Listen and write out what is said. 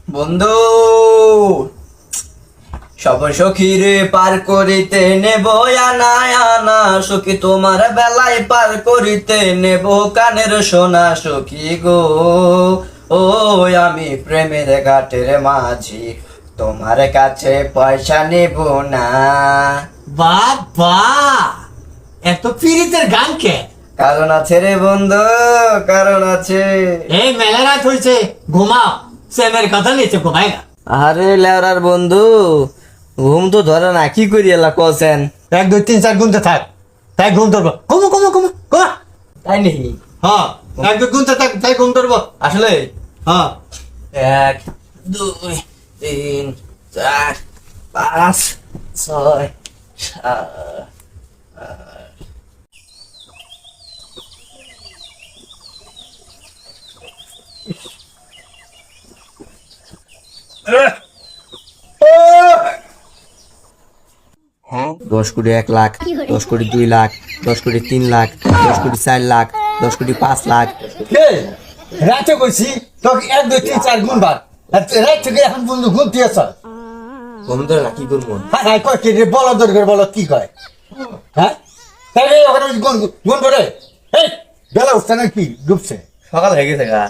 বন্ধু সব সখীরে পার করিতে নেব আনা আনা সখী তোমার বেলায় পার করিতে নেব কানের সোনা সখী গো। ও আমি প্রেমের ঘাটের মাঝি তোমার কাছে পয়সা নেব না। বাবা এত পিরিতের গান কে? কারণ আছে রে বন্ধু, কারণ আছে। এই মেলা রাত হয়েছে, ঘুমাও। সেমের কথা নিয়েছে ঘুমাই না। আরে লেওরার বন্ধু, ঘুম তো ধরে না, কি করি এলা কছেন? 1 2 3 4 গুনতে থাক, তাই ঘুম ধরবো। কমো কমো কমো কমা। তাই নাকি? হ্যাঁ 1 2 গুনতে থাক, তাই ঘুম ধরবো। আসলে হ্যাঁ 1 2 3 4 5 6 7 10 কোটি 1 লাখ, 10 কোটি 2 লাখ, 10 কোটি 3 লাখ, 10 কোটি 4 লাখ, 10 কোটি 5 লাখ। রাতে কইছি তোকে 1 2 3 4 গুণ বার। রাত থেকে এখন বন্ধু ঘুমতে আসা। ঘুম ধরে না, কি করবো? হ্যাঁ হ্যাঁ কয় কি রে, বলা দরকার বলো কি কয়? হ্যাঁ তাই রে ওখানে গুণ গুণ করে। এই বেলা উঠছে না কি ডুবছে? সকাল হয়ে গেছে গা।